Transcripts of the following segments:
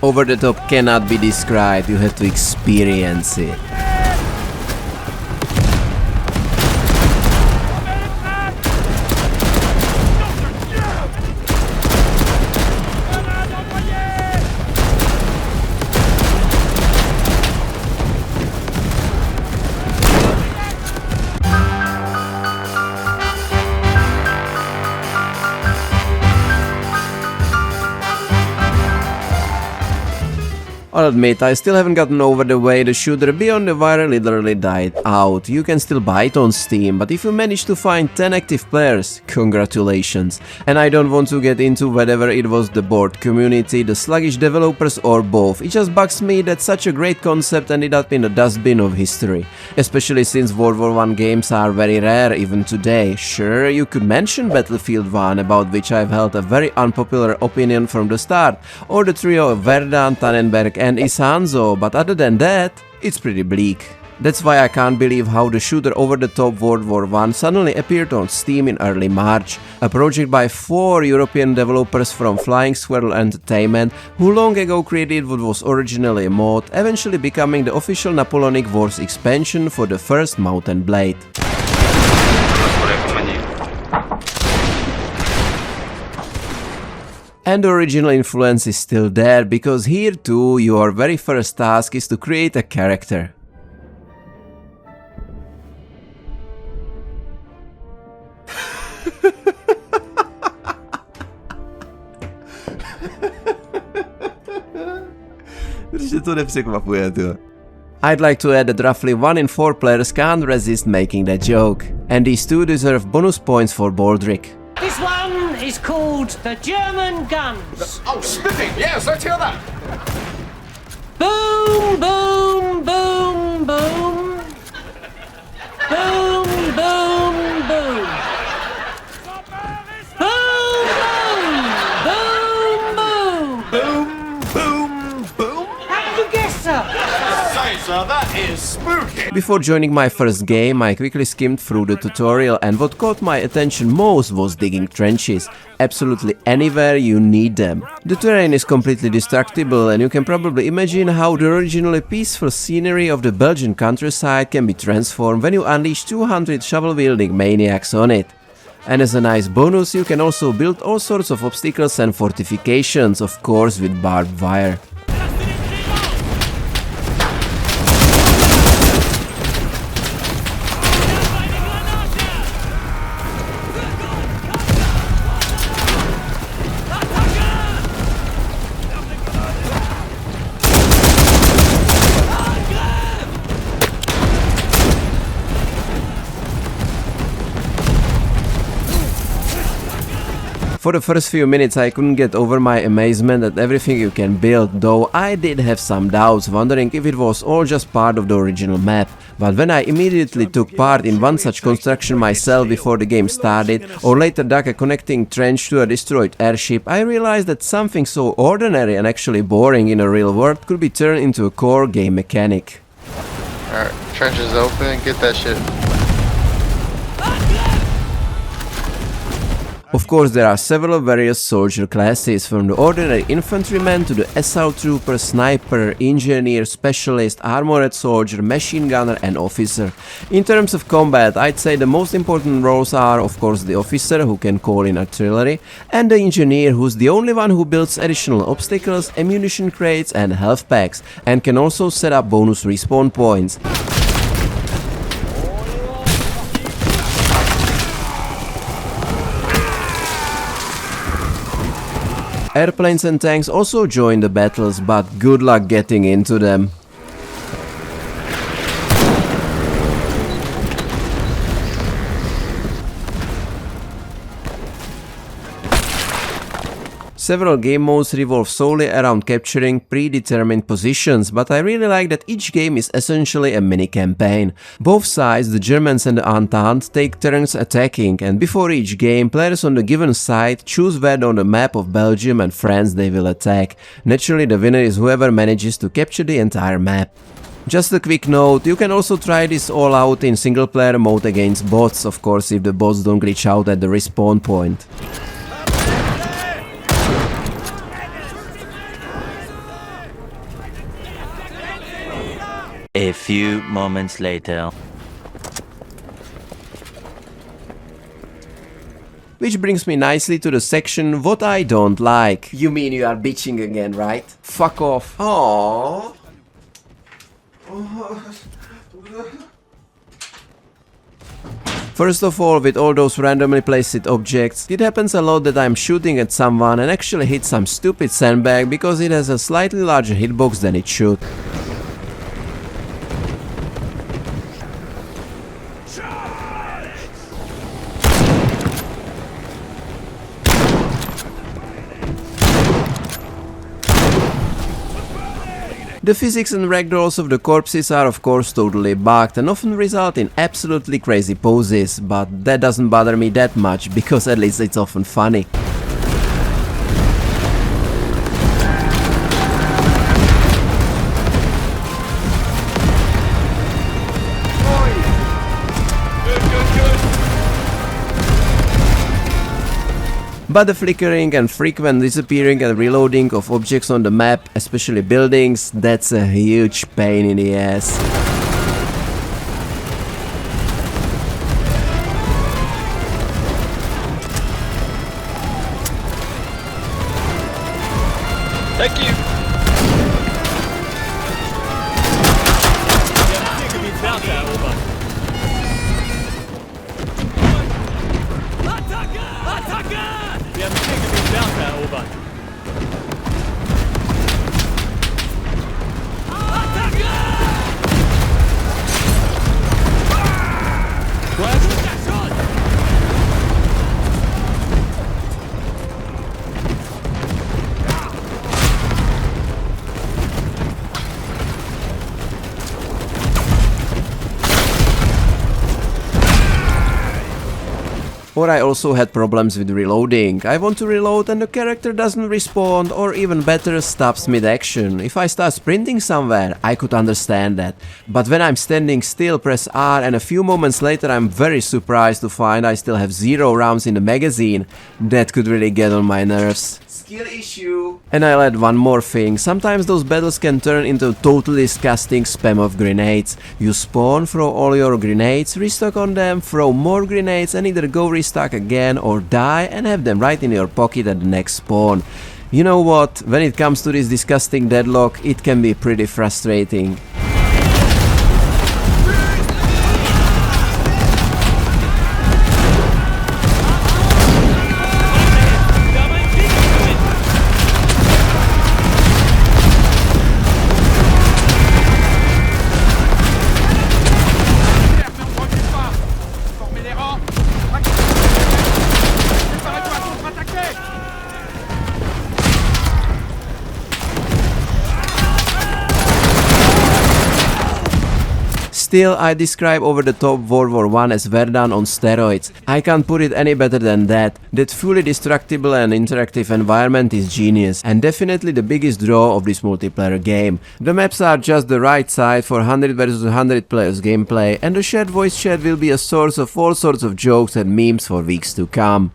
Over the top cannot be described, you have to experience it. I'll admit, I still haven't gotten over the way the shooter Beyond the Wire literally died out. You can still buy it on Steam, but if you manage to find 10 active players, congratulations. And I don't want to get into whether it was the board community, the sluggish developers or both. It just bugs me that such a great concept ended up in the dustbin of history. Especially since World War I games are very rare even today. Sure, you could mention Battlefield 1, about which I've held a very unpopular opinion from the start, or the trio of Verdun, Tannenberg and Isonzo, but other than that, it's pretty bleak. That's why I can't believe how the shooter Over the Top World War I suddenly appeared on Steam in early March. A project by 4 European developers from Flying Squirrel Entertainment, who long ago created what was originally a mod, eventually becoming the official Napoleonic Wars expansion for the first Mountain Blade. And the original influence is still there, because here too your very first task is to create a character. I'd like to add that roughly 1 in 4 players can't resist making that joke, and these two deserve bonus points for Baldric. This one is called the German guns. Oh, spiffing! Yes, let's hear that! Boom, boom, boom, boom. Boom, boom, boom. Boom, boom, boom, boom. Boom, boom, boom! How did you guess, sir? Say, sir, that is spooky! Before joining my first game, I quickly skimmed through the tutorial, and what caught my attention most was digging trenches. Absolutely anywhere you need them. The terrain is completely destructible, and you can probably imagine how the originally peaceful scenery of the Belgian countryside can be transformed when you unleash 200 shovel-wielding maniacs on it. And as a nice bonus, you can also build all sorts of obstacles and fortifications, of course with barbed wire. For the first few minutes I couldn't get over my amazement at everything you can build, though I did have some doubts, wondering if it was all just part of the original map. But when I immediately took part in one such construction myself before the game started, or later dug a connecting trench to a destroyed airship, I realized that something so ordinary and actually boring in a real world could be turned into a core game mechanic. Alright, trench is open, get that shit. Of course, there are several various soldier classes, from the ordinary infantryman to the assault trooper, sniper, engineer, specialist, armored soldier, machine gunner and officer. In terms of combat, I'd say the most important roles are of course the officer, who can call in artillery, and the engineer, who's the only one who builds additional obstacles, ammunition crates and health packs, and can also set up bonus respawn points. Airplanes and tanks also join the battles, but good luck getting into them. Several game modes revolve solely around capturing predetermined positions, but I really like that each game is essentially a mini-campaign. Both sides, the Germans and the Entente, take turns attacking, and before each game, players on the given side choose where on the map of Belgium and France they will attack. Naturally, the winner is whoever manages to capture the entire map. Just a quick note, you can also try this all out in single player mode against bots, of course if the bots don't glitch out at the respawn point. A few moments later. Which brings me nicely to the section what I don't like. You mean you are bitching again, right? Fuck off. Aww. First of all, with all those randomly placed objects, it happens a lot that I'm shooting at someone and actually hit some stupid sandbag because it has a slightly larger hitbox than it should. The physics and ragdolls of the corpses are of course totally bugged and often result in absolutely crazy poses, but that doesn't bother me that much because at least it's often funny. But the flickering and frequent disappearing and reloading of objects on the map, especially buildings, that's a huge pain in the ass. Thank you. Wir haben hier Gebiet Werfer erobert. Or I also had problems with reloading. I want to reload and the character doesn't respond, or even better, stops mid-action. If I start sprinting somewhere, I could understand that. But when I'm standing still, press R and a few moments later I'm very surprised to find I still have 0 rounds in the magazine. That could really get on my nerves. Skill issue. And I'll add one more thing. Sometimes those battles can turn into a totally disgusting spam of grenades. You spawn, throw all your grenades, restock on them, throw more grenades and either go restock again or die and have them right in your pocket at the next spawn. You know what? When it comes to this disgusting deadlock, it can be pretty frustrating. Still, I describe over-the-top World War I as Verdun on steroids. I can't put it any better than that. That fully destructible and interactive environment is genius, and definitely the biggest draw of this multiplayer game. The maps are just the right size for 100 vs 100 players gameplay, and the shared voice chat will be a source of all sorts of jokes and memes for weeks to come.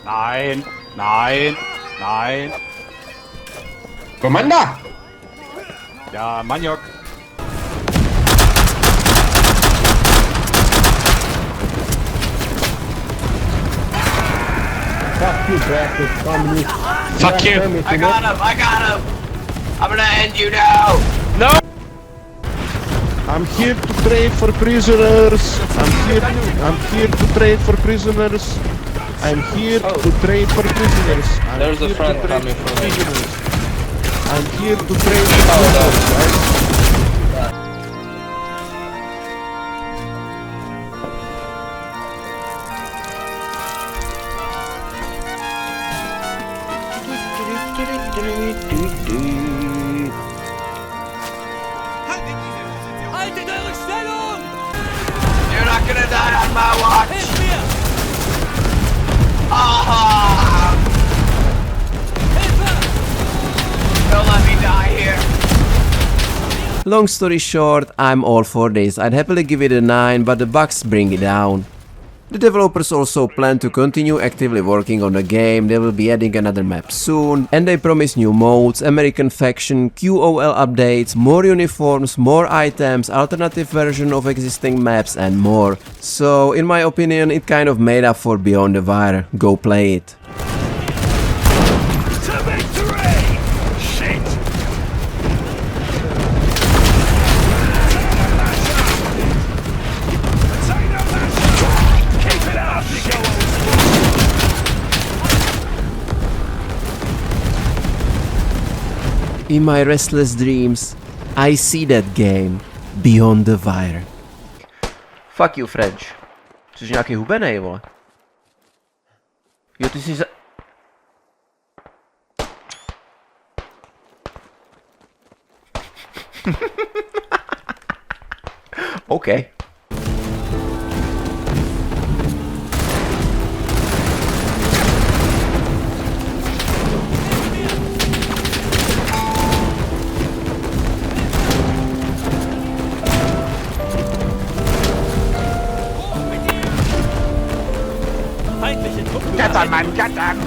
Nein, nein, nein. Commander! Ja, Maniok. Fuck you, bastard, communist. Fuck you. I got him! I'm gonna end you now! No! I'm here to trade for prisoners. I'm here to trade for prisoners. I'm here to trade for prisoners. There's a friend coming from me. I'm here to trade for prisoners, right? Haltet eure Stellung! You're not gonna die on my watch! Hilf mir! Ah! Hilfe! Don't let me die here! Long story short, I'm all for this. I'd happily give it a 9, but the bugs bring it down. The developers also plan to continue actively working on the game, they will be adding another map soon, and they promise new modes, American faction, QOL updates, more uniforms, more items, alternative version of existing maps and more. So in my opinion it kind of made up for Beyond the Wire, go play it. In my restless dreams, I see that game, Beyond the Wire. Fuck you, French. Jsi nějaký hubenej, vole. Jo, ty jsi za... OK. Klettern, Mann, klettern!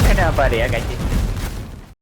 Hey now, buddy, I got you.